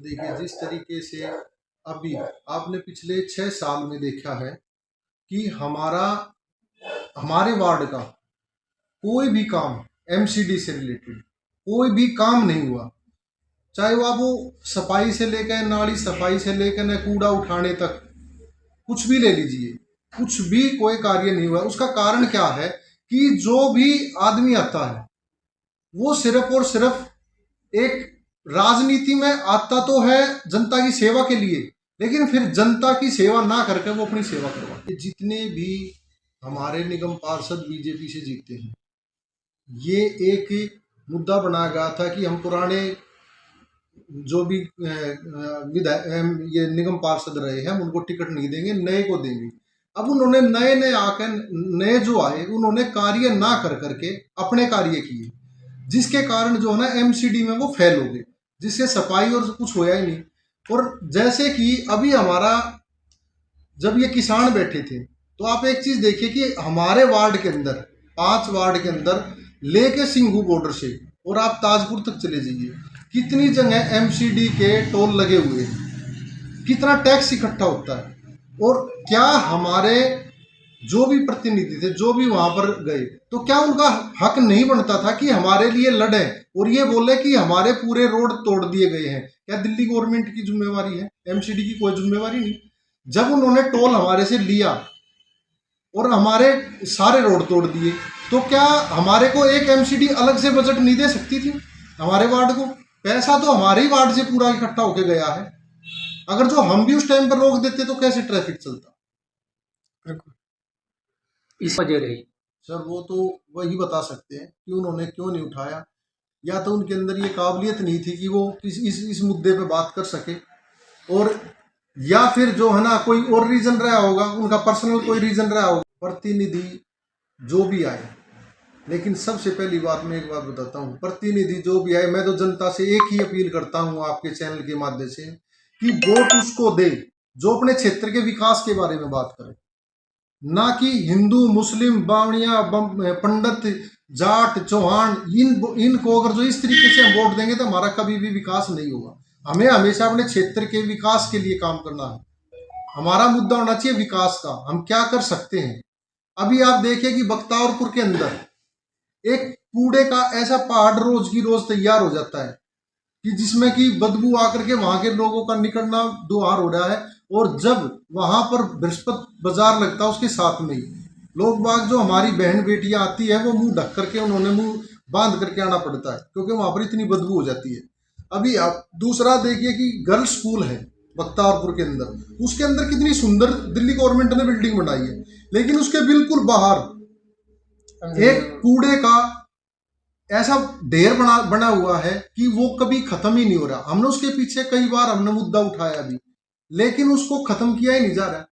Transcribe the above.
देखिए जिस तरीके से अभी आपने पिछले 6 साल में देखा है कि हमारे वार्ड का कोई भी काम एमसीडी से रिलेटेड कोई भी काम नहीं हुआ। चाहे वो सफाई से लेकर, नाली सफाई से लेकर न कूड़ा उठाने तक, कुछ भी ले लीजिए, कुछ भी कोई कार्य नहीं हुआ। उसका कारण क्या है कि जो भी आदमी आता है वो सिर्फ और सिर्फ एक राजनीति में आता तो है जनता की सेवा के लिए, लेकिन फिर जनता की सेवा ना करके वो अपनी सेवा करवाते। जितने भी हमारे निगम पार्षद बीजेपी से जीतते हैं, ये एक मुद्दा बनाया गया था कि हम पुराने जो भी विधायक ये निगम पार्षद रहे हैं उनको टिकट नहीं देंगे, नए को देंगे। अब उन्होंने नए आकर नए जो आए उन्होंने कार्य ना कर करके अपने कार्य किए, जिसके कारण जो है ना एमसीडी में वो फेल हो गए, जिससे सफाई और कुछ होया ही नहीं। और जैसे कि अभी हमारा जब ये किसान बैठे थे तो आप एक चीज देखिए कि हमारे वार्ड के अंदर 5 वार्ड के अंदर लेके सिंघू बॉर्डर से और आप ताजपुर तक चले जाइए, कितनी जगह एमसीडी के टोल लगे हुए हैं, कितना टैक्स इकट्ठा होता है। और क्या हमारे जो भी प्रतिनिधि थे, जो भी वहां पर गए, तो क्या उनका हक नहीं बनता था कि हमारे लिए लड़े और ये बोले कि हमारे पूरे रोड तोड़ दिए गए हैं? क्या दिल्ली गवर्नमेंट की जिम्मेवारी है? एमसीडी की कोई जिम्मेवारी नहीं। जब उन्होंने टोल हमारे से लिया और हमारे सारे रोड तोड़ दिए, तो क्या हमारे को एक एमसीडी अलग से बजट नहीं दे सकती थी हमारे वार्ड को? पैसा तो हमारे ही वार्ड से पूरा इकट्ठा होके गया है। अगर जो हम भी उस टाइम पर रोक देते तो कैसे ट्रैफिक चलता? इस वजह रही सर वो तो वही बता सकते हैं कि उन्होंने क्यों नहीं उठाया। या तो उनके अंदर ये काबिलियत नहीं थी कि वो इस मुद्दे पे बात कर सके, और या फिर जो है ना कोई और रीजन रहा होगा, उनका पर्सनल कोई रीजन रहा होगा। प्रतिनिधि जो भी आए, लेकिन सबसे पहली बात मैं एक बात बताता हूँ, प्रतिनिधि जो भी आए, मैं तो जनता से एक ही अपील करता हूँ आपके चैनल के माध्यम से कि वोट उसको दे जो अपने क्षेत्र के विकास के बारे में बात करे, ना कि हिंदू मुस्लिम बावड़िया पंडित जाट चौहान इनको अगर जो इस तरीके से हम वोट देंगे तो हमारा कभी भी विकास नहीं होगा। हमें हमेशा अपने क्षेत्र के विकास के लिए काम करना है। हमारा मुद्दा होना चाहिए विकास का, हम क्या कर सकते हैं। अभी आप देखिए कि बख्तावरपुर के अंदर एक कूड़े का ऐसा पहाड़ रोज की रोज तैयार हो जाता है कि जिसमें कि बदबू आकर के वहां के लोगों का निकलना दुआर हो रहा है। और जब वहां पर बृहस्पति बाजार लगता है उसके साथ में ही लोग बाग जो हमारी बहन बेटियां आती है वो मुंह ढक करके, उन्होंने मुंह बांध करके आना पड़ता है क्योंकि वहां पर इतनी बदबू हो जाती है। अभी आप दूसरा देखिए कि गर्ल्स स्कूल है बख्तावरपुर के अंदर, उसके अंदर कितनी सुंदर दिल्ली गवर्नमेंट ने बिल्डिंग बनाई है, लेकिन उसके बिल्कुल बाहर एक कूड़े का ऐसा ढेर बना हुआ है कि वो कभी खत्म ही नहीं हो रहा। हमने उसके पीछे कई बार हमने मुद्दा उठाया भी, लेकिन उसको खत्म किया ही नहीं जा रहा।